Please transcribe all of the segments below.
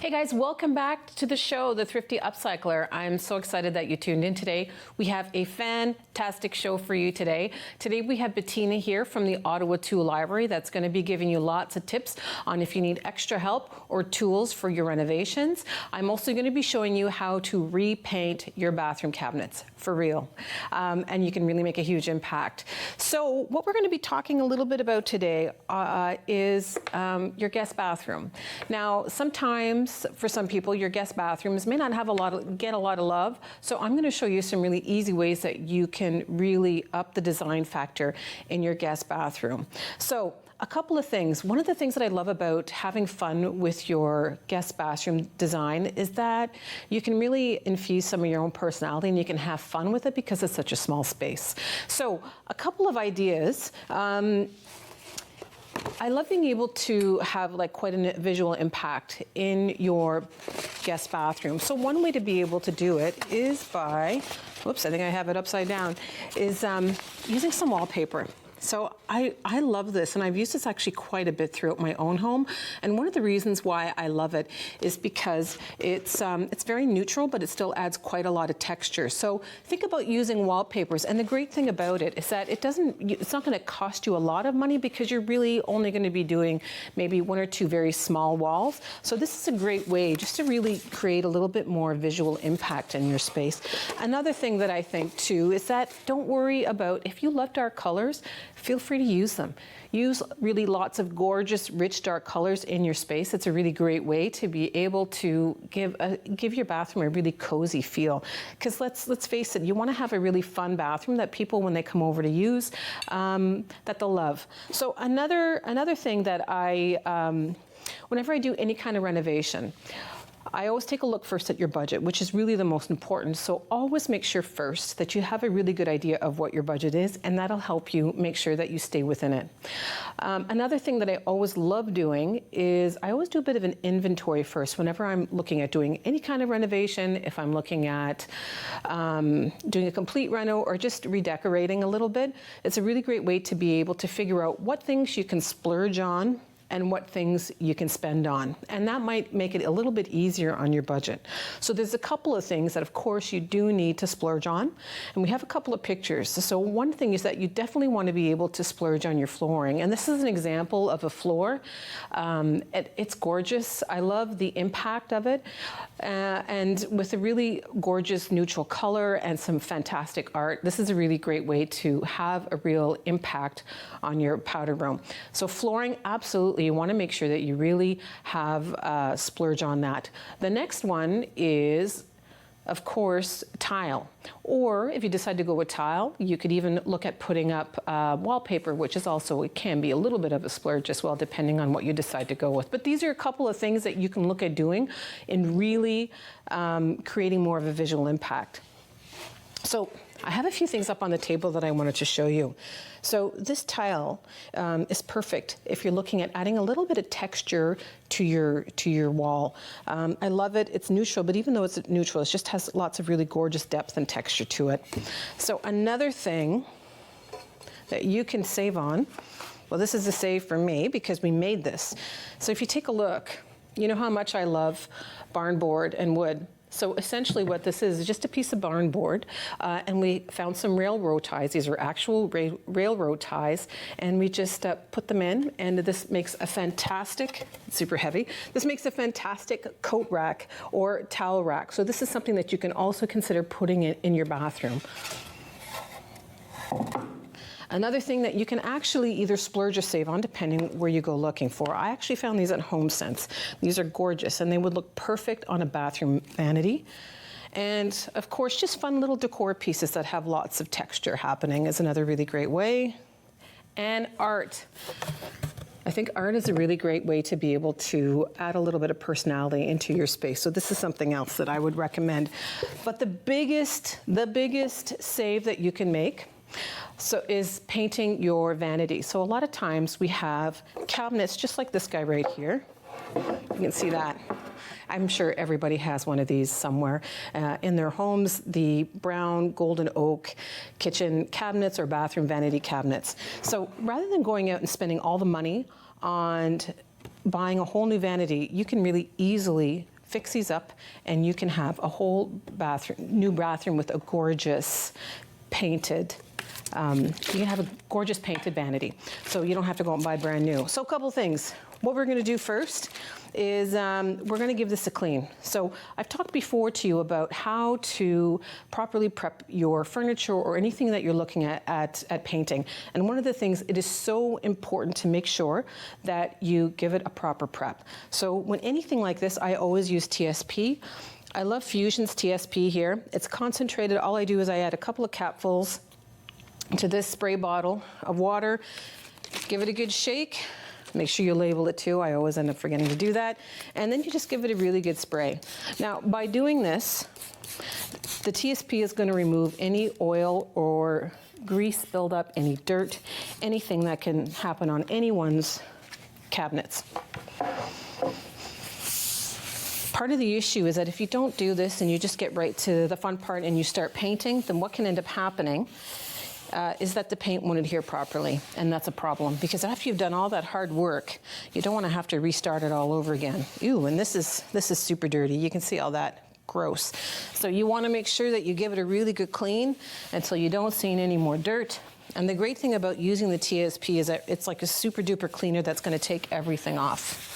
Hey guys, welcome back to the show, the Thrifty Upcycler. I'm so excited that you tuned in today. We have a fantastic show for you today. Today we have Bettina here from the Ottawa Tool Library that's going to be giving you lots of tips on if you need extra help or tools for your renovations. I'm also going to be showing you how to repaint your bathroom cabinets, for real. And you can really make a huge impact. So what we're going to be talking a little bit about today is your guest bathroom. Now, sometimes for some people, your guest bathrooms may not have get a lot of love. So I'm going to show you some really easy ways that you can really up the design factor in your guest bathroom. So a couple of things. One of the things that I love about having fun with your guest bathroom design is that you can really infuse some of your own personality and you can have fun with it because it's such a small space. So a couple of ideas. I love being able to have like quite a visual impact in your guest bathroom. So one way to be able to do it is by, whoops, I think I have it upside down, is using some wallpaper. So I love this, and I've used this actually quite a bit throughout my own home. And one of the reasons why I love it is because it's very neutral, but it still adds quite a lot of texture. So think about using wallpapers. And the great thing about it is that it's not going to cost you a lot of money because you're really only going to be doing maybe one or two very small walls. So this is a great way just to really create a little bit more visual impact in your space. Another thing that I think too is that don't worry about if you love dark colors. Feel free to use them. Use really lots of gorgeous, rich, dark colors in your space. It's a really great way to be able to give your bathroom a really cozy feel. Because let's face it, you want to have a really fun bathroom that people, when they come over to use, that they'll love. So another thing that whenever I do any kind of renovation, I always take a look first at your budget, which is really the most important. So always make sure first that you have a really good idea of what your budget is, and that'll help you make sure that you stay within it. Another thing that I always love doing is I always do a bit of an inventory first whenever I'm looking at doing any kind of renovation. If I'm looking at doing a complete reno or just redecorating a little bit, it's a really great way to be able to figure out what things you can splurge on and what things you can spend on. And that might make it a little bit easier on your budget. So there's a couple of things that of course you do need to splurge on. And we have a couple of pictures. So one thing is that you definitely want to be able to splurge on your flooring. And this is an example of a floor. It's gorgeous. I love the impact of it. And with a really gorgeous neutral color and some fantastic art, this is a really great way to have a real impact on your powder room. So flooring, absolutely. You want to make sure that you really have splurge on that. The next one is, of course, tile. Or if you decide to go with tile, you could even look at putting up wallpaper, which is also, it can be a little bit of a splurge as well, depending on what you decide to go with. But these are a couple of things that you can look at doing in really creating more of a visual impact. So I have a few things up on the table that I wanted to show you. So this tile is perfect if you're looking at adding a little bit of texture to your wall. I love it. It's neutral, but even though it's neutral, it just has lots of really gorgeous depth and texture to it. So another thing that you can save on, well, this is a save for me because we made this. So if you take a look, you know how much I love barn board and wood. So essentially what this is just a piece of barn board, and we found some railroad ties. These are actual railroad ties, and we just put them in, and this makes a fantastic, super heavy, this makes a fantastic coat rack or towel rack. So this is something that you can also consider putting in your bathroom. Another thing that you can actually either splurge or save on depending where you go looking for. I actually found these at HomeSense. These are gorgeous and they would look perfect on a bathroom vanity. And of course, just fun little decor pieces that have lots of texture happening is another really great way. And art. I think art is a really great way to be able to add a little bit of personality into your space. So this is something else that I would recommend. But the biggest save that you can make is painting your vanity. So a lot of times we have cabinets just like this guy right here. You can see that. I'm sure everybody has one of these somewhere in their homes, the brown golden oak kitchen cabinets or bathroom vanity cabinets. So rather than going out and spending all the money on buying a whole new vanity, you can really easily fix these up, and you can have a whole new bathroom with a gorgeous painted, you can have a gorgeous painted vanity. So you don't have to go out and buy brand new. So a couple things. What we're gonna do first is we're gonna give this a clean. So I've talked before to you about how to properly prep your furniture or anything that you're looking at painting. And one of the things, it is so important to make sure that you give it a proper prep. So when anything like this, I always use TSP. I love Fusion's TSP here. It's concentrated. All I do is I add a couple of capfuls to this spray bottle of water, give it a good shake. Make sure you label it too. I always end up forgetting to do that. And then you just give it a really good spray. Now, by doing this, the TSP is going to remove any oil or grease buildup, any dirt, anything that can happen on anyone's cabinets. Part of the issue is that if you don't do this and you just get right to the fun part and you start painting, then what can end up happening is that the paint won't adhere properly, and that's a problem, because after you've done all that hard work, you don't want to have to restart it all over again. Ew, and this is super dirty. You can see all that. Gross. So you want to make sure that you give it a really good clean until you don't see any more dirt. And the great thing about using the TSP is that it's like a super duper cleaner that's going to take everything off.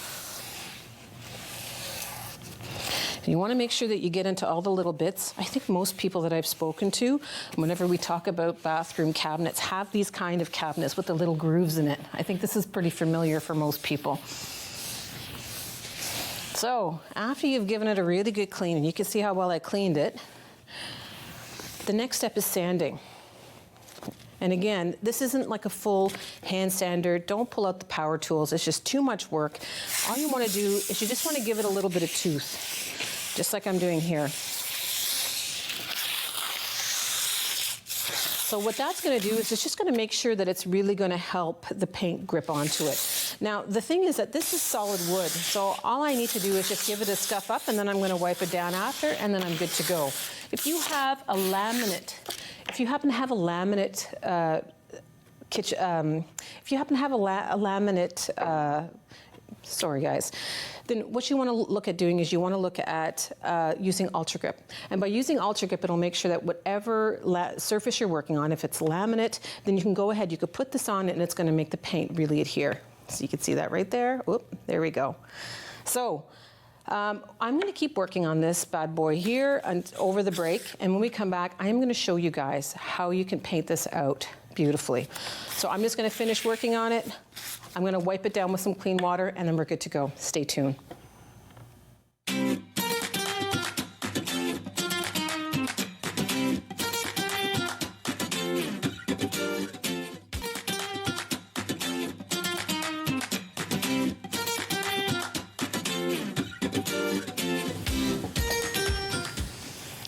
You want to make sure that you get into all the little bits. I think most people that I've spoken to, whenever we talk about bathroom cabinets, have these kind of cabinets with the little grooves in it. I think this is pretty familiar for most people. So after you've given it a really good clean, and you can see how well I cleaned it, the next step is sanding. And again, this isn't like a full hand sander. Don't pull out the power tools. It's just too much work. All you want to do is you just want to give it a little bit of tooth, just like I'm doing here. So what that's going to do is it's just going to make sure that it's really going to help the paint grip onto it. Now, the thing is that this is solid wood, so all I need to do is just give it a scuff up, and then I'm going to wipe it down after, and then I'm good to go. If you have a laminate, if you happen to have a laminate if you happen to have a laminate, sorry guys, then what you want to look at doing is you want to look at using Ultra Grip. And by using Ultra Grip, it'll make sure that whatever surface you're working on, if it's laminate, then you can go ahead, you could put this on, and it's going to make the paint really adhere. So you can see that right there. Oop, there we go. So I'm going to keep working on this bad boy here and over the break. And when we come back, I'm going to show you guys how you can paint this out beautifully. So I'm just going to finish working on it. I'm going to wipe it down with some clean water, and then we're good to go. Stay tuned.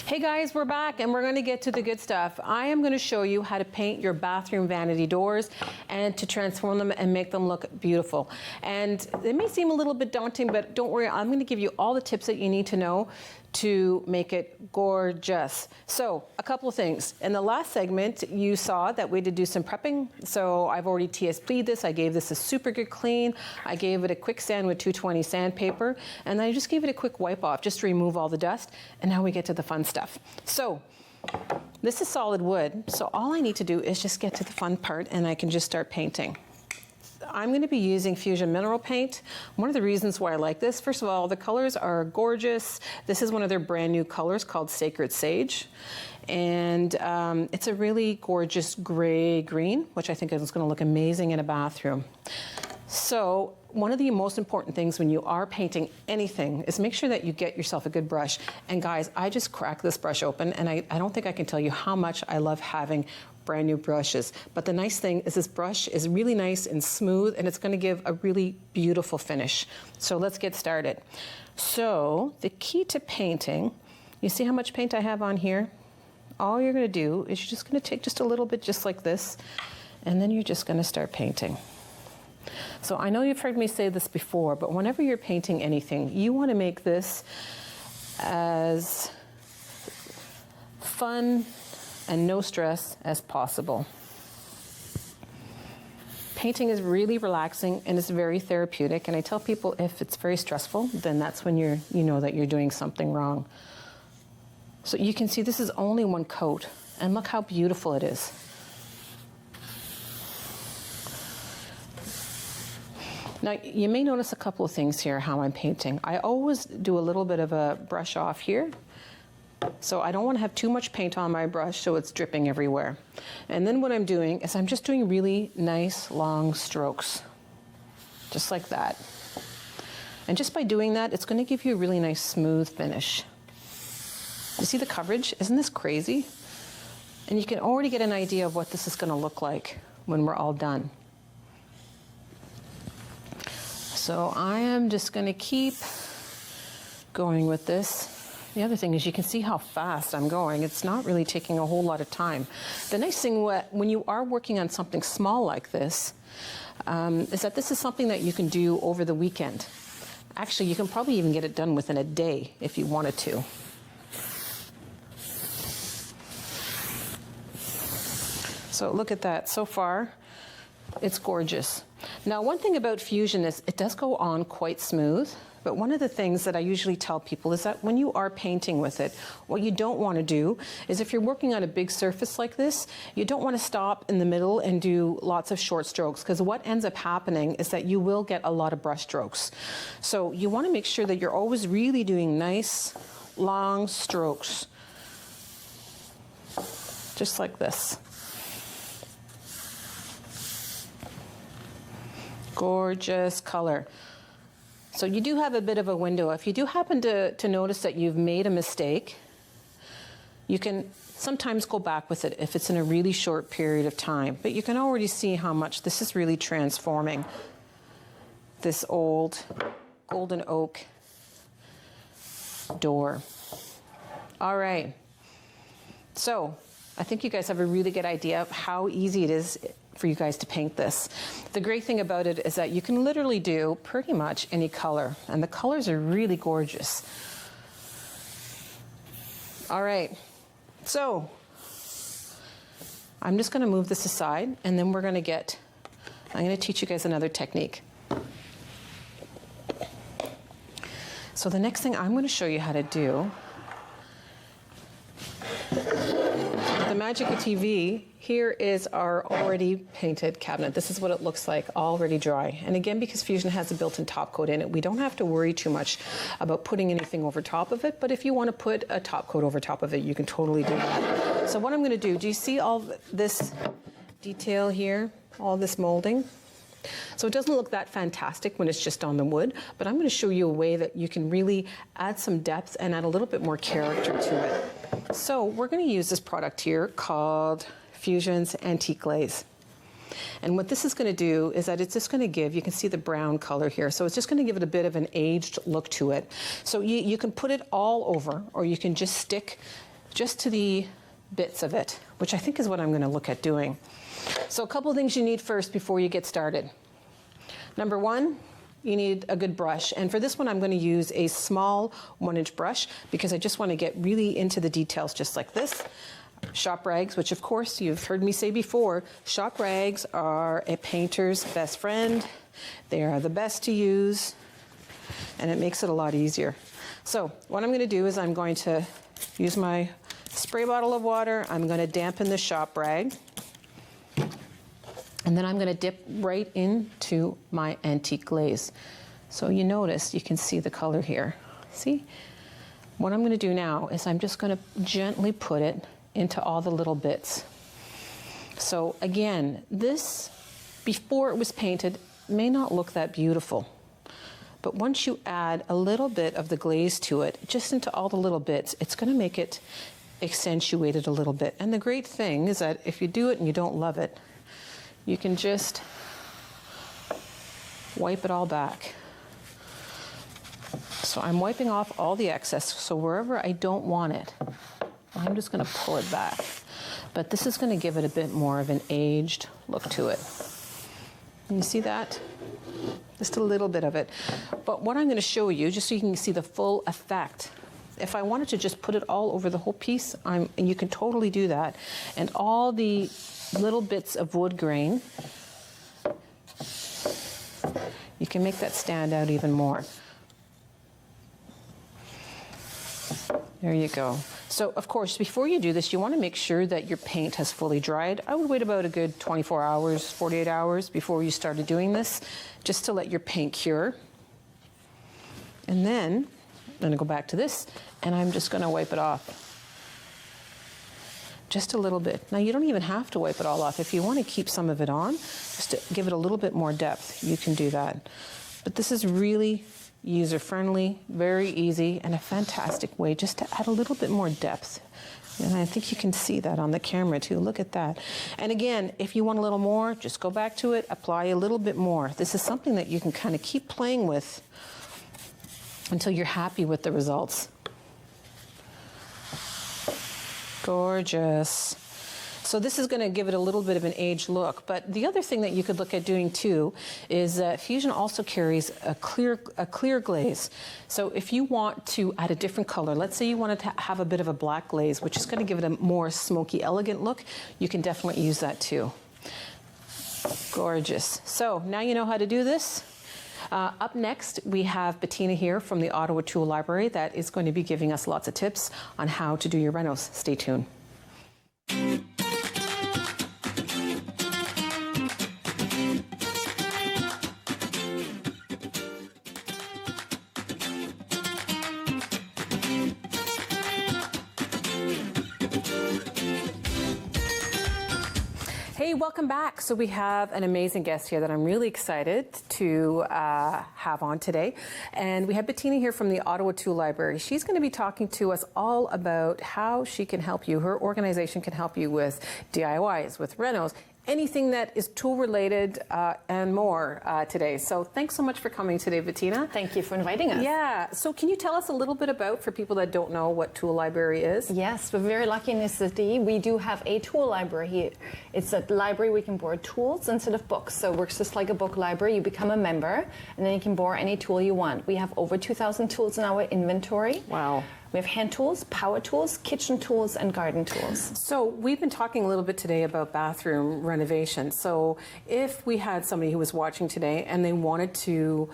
Hey guys, we're back, and we're going to get to the good stuff. I am going to show you how to paint your bathroom vanity doors and to transform them and make them look beautiful. And it may seem a little bit daunting, but don't worry, I'm going to give you all the tips that you need to know to make it gorgeous. So a couple of things. In the last segment, you saw that we did do some prepping. So I've already TSP'd this. I gave this a super good clean. I gave it a quick sand with 220 sandpaper, and I just gave it a quick wipe off just to remove all the dust. And now we get to the fun stuff. So this is solid wood. So all I need to do is just get to the fun part, and I can just start painting. I'm going to be using Fusion Mineral Paint. One of the reasons why I like this, first of all, the colors are gorgeous. This is one of their brand new colors called Sacred Sage. And it's a really gorgeous gray green, which I think is going to look amazing in a bathroom. So one of the most important things when you are painting anything is make sure that you get yourself a good brush. And guys, I just cracked this brush open, and I don't think I can tell you how much I love having brand new brushes. But the nice thing is this brush is really nice and smooth, and it's going to give a really beautiful finish. So let's get started. So the key to painting, you see how much paint I have on here? All you're going to do is you're just going to take just a little bit, just like this, and then you're just going to start painting. So I know you've heard me say this before, but whenever you're painting anything, you want to make this as fun and no stress as possible. painting is really relaxing and it's very therapeutic. And I tell people if it's very stressful, then that's when you know that you're doing something wrong. So you can see this is only one coat, and look how beautiful it is. Now, you may notice a couple of things here, how I'm painting. I always do a little bit of a brush off here. So I don't want to have too much paint on my brush so it's dripping everywhere. And then what I'm doing is I'm just doing really nice long strokes, just like that. And just by doing that, it's going to give you a really nice smooth finish. You see the coverage? Isn't this crazy? And you can already get an idea of what this is going to look like when we're all done. So I am just going to keep going with this. The other thing is you can see how fast I'm going. It's not really taking a whole lot of time. The nice thing when you are working on something small like this is that this is something that you can do over the weekend. Actually, you can probably even get it done within a day if you wanted to. So look at that. So far, it's gorgeous. Now, one thing about Fusion is it does go on quite smooth. But one of the things that I usually tell people is that when you are painting with it, what you don't want to do is if you're working on a big surface like this, you don't want to stop in the middle and do lots of short strokes, because what ends up happening is that you will get a lot of brush strokes. So you want to make sure that you're always really doing nice, long strokes, just like this. Gorgeous color. So you do have a bit of a window. If you do happen to notice that you've made a mistake, you can sometimes go back with it if it's in a really short period of time. But you can already see how much this is really transforming this old golden oak door. All right. So I think you guys have a really good idea of how easy it is for you guys to paint this. The great thing about it is that you can literally do pretty much any color, and the colors are really gorgeous. All right, so I'm just gonna move this aside, and then I'm gonna teach you guys another technique. So the next thing I'm gonna show you how to do, the magic of TV, here is our already painted cabinet. This is what it looks like, already dry. And again, because Fusion has a built-in top coat in it, we don't have to worry too much about putting anything over top of it. But if you want to put a top coat over top of it, you can totally do that. So what I'm going to do you see all this detail here, all this molding? So it doesn't look that fantastic when it's just on the wood, but I'm going to show you a way that you can really add some depth and add a little bit more character to it. So we're going to use this product here called Fusion's Antique Glaze. And what this is going to do is that it's just going to give, you can see the brown color here, so it's just going to give it a bit of an aged look to it. So you can put it all over, or you can just stick just to the bits of it, which I think is what I'm going to look at doing. So a couple of things you need first before you get started. Number one, you need a good brush. And for this one, I'm going to use a small 1-inch brush because I just want to get really into the details just like this. Shop rags, which of course you've heard me say before, shop rags are a painter's best friend. They are the best to use, and it makes it a lot easier. So what I'm going to do is I'm going to use my spray bottle of water. I'm going to dampen the shop rag. And then I'm going to dip right into my antique glaze. So you notice, you can see the color here. See? What I'm going to do now is I'm just going to gently put it into all the little bits. So again, this, before it was painted, may not look that beautiful. But once you add a little bit of the glaze to it, just into all the little bits, it's going to make it accentuated a little bit. And the great thing is that if you do it and you don't love it, you can just wipe it all back. So I'm wiping off all the excess, so wherever I don't want it, I'm just going to pull it back. But this is going to give it a bit more of an aged look to it. And you see that? Just a little bit of it. But what I'm going to show you, just so you can see the full effect, if I wanted to just put it all over the whole piece, and you can totally do that, and all the little bits of wood grain you can make that stand out even more. There you go. So, of course, before you do this, you want to make sure that your paint has fully dried. I would wait about a good 24 hours, 48 hours before you started doing this, just to let your paint cure. And then I'm going to go back to this, and I'm just going to wipe it off. Just a little bit. Now, you don't even have to wipe it all off. If you want to keep some of it on, just to give it a little bit more depth, you can do that. But this is really user-friendly, very easy, and a fantastic way just to add a little bit more depth. And I think you can see that on the camera too. Look at that. And again, if you want a little more, just go back to it, apply a little bit more. This is something that you can kind of keep playing with until you're happy with the results. Gorgeous. So this is going to give it a little bit of an aged look. But the other thing that you could look at doing too is Fusion also carries a clear glaze. So if you want to add a different color, let's say you wanted to have a bit of a black glaze, which is going to give it a more smoky, elegant look, you can definitely use that too. Gorgeous. So now you know how to do this. Up next, we have Bettina here from the Ottawa Tool Library that is going to be giving us lots of tips on how to do your renos. Stay tuned. Hey, welcome back. So we have an amazing guest here that I'm really excited to have on today. And we have Bettina here from the Ottawa Tool Library. She's going to be talking to us all about how she can help you, her organization can help you with DIYs, with renos, anything that is tool related and more today. So thanks so much for coming today, Bettina. Thank you for inviting us. Yeah, so can you tell us a little bit about, for people that don't know what Tool Library is? Yes, we're very lucky in this city. We do have a tool library here. It's a library we can borrow tools instead of books. So it works just like a book library. You become a member and then you can borrow any tool you want. We have over 2,000 tools in our inventory. Wow. We have hand tools, power tools, kitchen tools, and garden tools. So we've been talking a little bit today about bathroom renovation. So if we had somebody who was watching today and they wanted to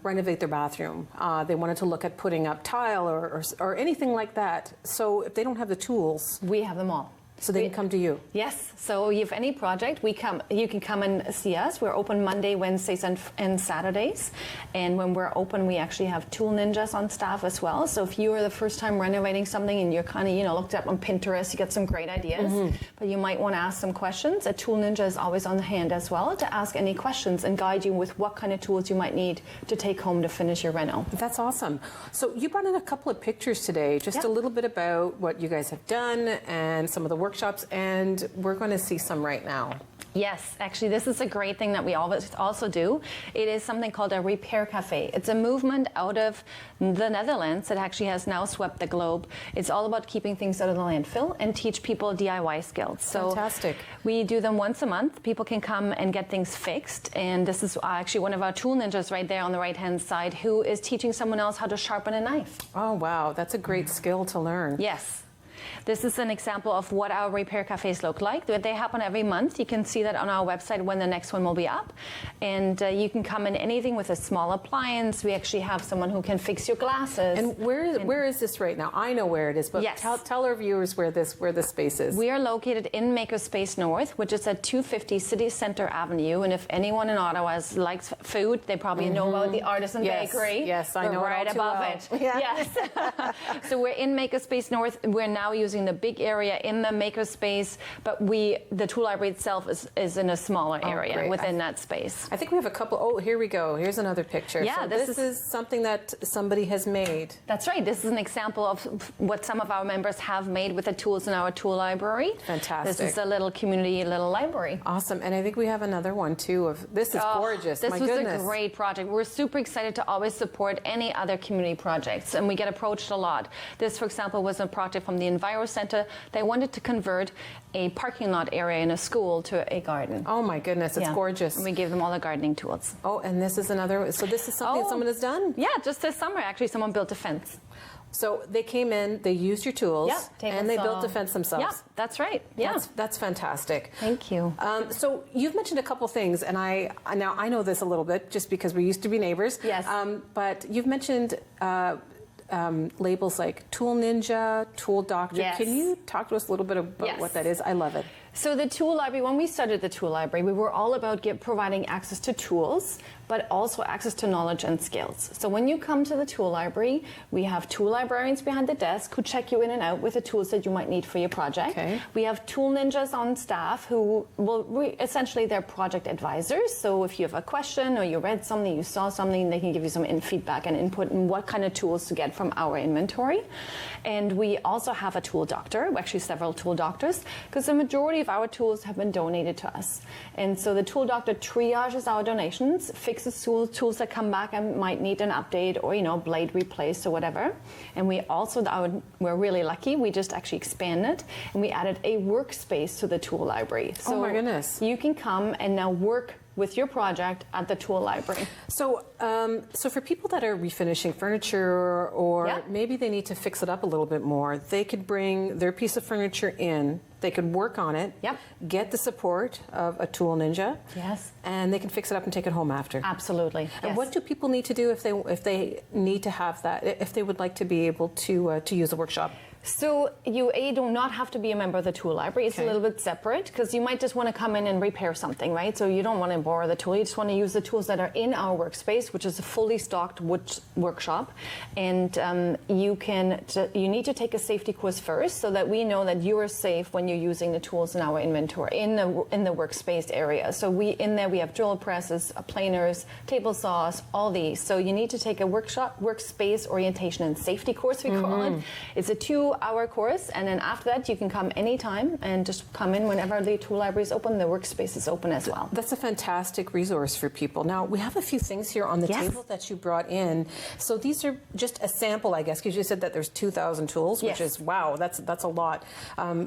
renovate their bathroom, they wanted to look at putting up tile or anything like that. So if they don't have the tools, we have them all. So they can come to you? Yes. So if any project, you can come and see us. We're open Monday, Wednesdays, and Saturdays. And when we're open, we actually have tool ninjas on staff as well. So if you are the first time renovating something and you're kind of, looked up on Pinterest, you get some great ideas, but you might want to ask some questions, a tool ninja is always on the hand as well to ask any questions and guide you with what kind of tools you might need to take home to finish your reno. That's awesome. So you brought in a couple of pictures today, just a little bit about what you guys have done and some of the workshops, and we're going to see some right now. Yes, actually, this is a great thing that we always also do. It is something called a repair cafe. It's a movement out of the Netherlands that actually has now swept the globe. It's all about keeping things out of the landfill and teach people DIY skills. So fantastic. We do them once a month. People can come and get things fixed. And this is actually one of our tool ninjas right there on the right-hand side who is teaching someone else how to sharpen a knife. Oh, wow. That's a great skill to learn. Yes. This is an example of what our repair cafes look like. They happen every month. You can see that on our website when the next one will be up. And you can come in anything with a small appliance. We actually have someone who can fix your glasses. And where is this right now? I know where it is, but yes. tell our viewers where this space is. We are located in Makerspace North, which is at 250 City Center Avenue. And if anyone in Ottawa likes food, they probably know about the Artisan Bakery. Yes, I know we're right above it. Yeah. Yes. So we're in Makerspace North. We're now using the big area in the makerspace, but the tool library itself is in a smaller area within that space. I think we have a couple. Oh, here we go. Here's another picture. Yeah, so this is something that somebody has made. That's right. This is an example of what some of our members have made with the tools in our tool library. Fantastic. This is a little community, little library. Awesome. And I think we have another one too. This is gorgeous. This My was goodness. a great project. We're super excited to always support any other community projects, and we get approached a lot. This, for example, was a project from the Enviro Center. They wanted to convert a parking lot area in a school to a garden. Oh my goodness, it's gorgeous. And we gave them all the gardening tools. Oh, and this is another. So this is something someone has done? Yeah, just this summer, actually, someone built a fence. So they came in, they used your tools, and they built a fence themselves. Yeah, that's right. Yeah, that's fantastic. Thank you. So you've mentioned a couple things, and I know this a little bit just because we used to be neighbors. Yes. But you've mentioned labels like Tool Ninja, Tool Doctor. Yes. Can you talk to us a little bit about what that is? I love it. So the tool library, when we started the tool library, we were all about providing access to tools, but also access to knowledge and skills. So when you come to the tool library, we have tool librarians behind the desk who check you in and out with the tools that you might need for your project. Okay. We have tool ninjas on staff who essentially they're project advisors. So if you have a question or you read something, you saw something, they can give you some feedback and input on what kind of tools to get from our inventory. And we also have a tool doctor, actually several tool doctors, because the majority of our tools have been donated to us. And so the tool doctor triages our donations, fixes tools that come back and might need an update or, blade replaced or whatever. And we also, we're really lucky, we just actually expanded and we added a workspace to the tool library. So oh my goodness. You can come and now work with your project at the tool library. So, so for people that are refinishing furniture or maybe they need to fix it up a little bit more, they could bring their piece of furniture in, they could work on it, get the support of a tool ninja, and they can fix it up and take it home after. Absolutely. And what do people need to do if they need to have that, if they would like to be able to use a workshop? So you do not have to be a member of the tool library. It's a little bit separate because you might just want to come in and repair something, right? So you don't want to borrow the tool. You just want to use the tools that are in our workspace, which is a fully stocked wood workshop. And you need to take a safety course first so that we know that you are safe when you're using the tools in our inventory, in the workspace area. So we have drill presses, planers, table saws, all these. So you need to take a workspace orientation and safety course, we call it. It's a 2-hour course, and then after that you can come anytime and just come in whenever the tool library is open. The workspace is open as well. That's a fantastic resource for people. Now we have a few things here on the table that you brought in. So these are just a sample, I guess, because you said that there's 2,000 tools, which is wow, that's a lot.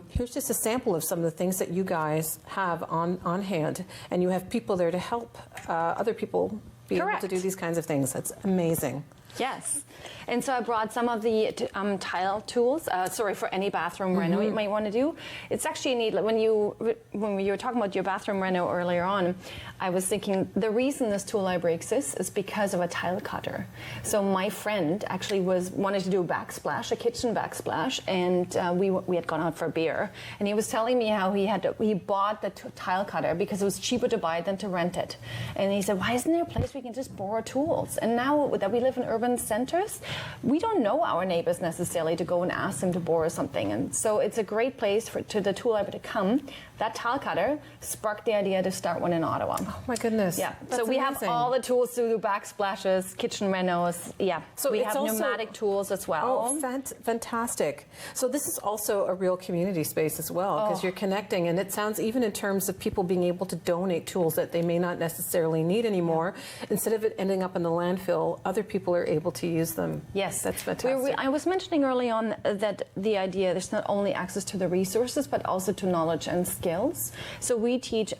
Here's just a sample of some of the things that you guys have on hand, and you have people there to help other people be able to do these kinds of things. That's amazing. Yes. And so I brought some of the tile tools, for any bathroom reno you might want to do. It's actually neat. When you were talking about your bathroom reno earlier on, I was thinking the reason this tool library exists is because of a tile cutter. So my friend actually wanted to do a kitchen backsplash, and we had gone out for a beer, and he was telling me how he bought the tile cutter because it was cheaper to buy it than to rent it. And he said, why isn't there a place we can just borrow tools? And now that we live in urban centers, we don't know our neighbors necessarily to go and ask them to borrow something. And so it's a great place to the tool library to come. That tile cutter sparked the idea to start one in Ottawa. Oh my goodness. Yeah. That's so we amazing. have all the tools to do backsplashes, kitchen renos. Yeah. So we it's have also pneumatic tools as well. Oh, fantastic. So this is also a real community space as well, because you're connecting, and it sounds, even in terms of people being able to donate tools that they may not necessarily need anymore, instead of it ending up in the landfill, other people are able to use them. Yes. That's fantastic. I was mentioning early on that the idea, there's not only access to the resources, but also to knowledge and skills. So we teach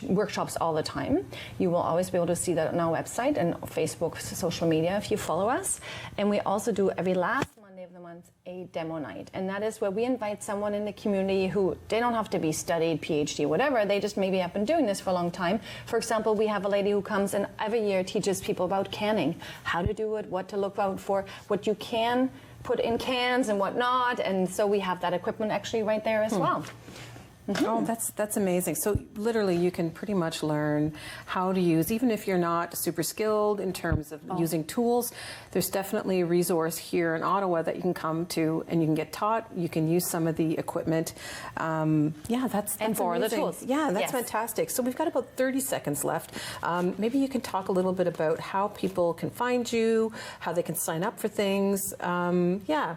workshops all the time. You will always be able to see that on our website and Facebook, social media if you follow us. And we also do every last Monday of the month a demo night. And that is where we invite someone in the community who, they don't have to be studied, PhD, whatever. They just maybe have been doing this for a long time. For example, we have a lady who comes and every year teaches people about canning, how to do it, what to look out for, what you can put in cans and what not. And so we have that equipment actually right there as well. Oh, that's amazing. So literally you can pretty much learn how to use, even if you're not super skilled in terms of using tools, there's definitely a resource here in Ottawa that you can come to and you can get taught. You can use some of the equipment. That's and borrow the tools. Yeah, that's fantastic. So we've got about 30 seconds left. Maybe you can talk a little bit about how people can find you, how they can sign up for things. Yeah.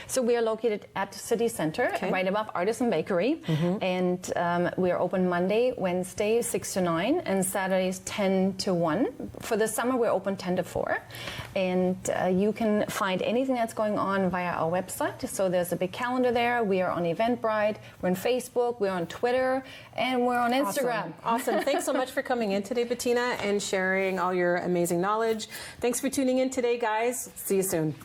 So we are located at City Center, right above Artisan Bakery, and we are open Monday, Wednesday, 6 to 9, and Saturdays 10 to 1. For the summer, we're open 10 to 4, and you can find anything that's going on via our website. So there's a big calendar there. We are on Eventbrite, we're on Facebook, we're on Twitter, and we're on Instagram. Awesome. Thanks so much for coming in today, Bettina, and sharing all your amazing knowledge. Thanks for tuning in today, guys. See you soon.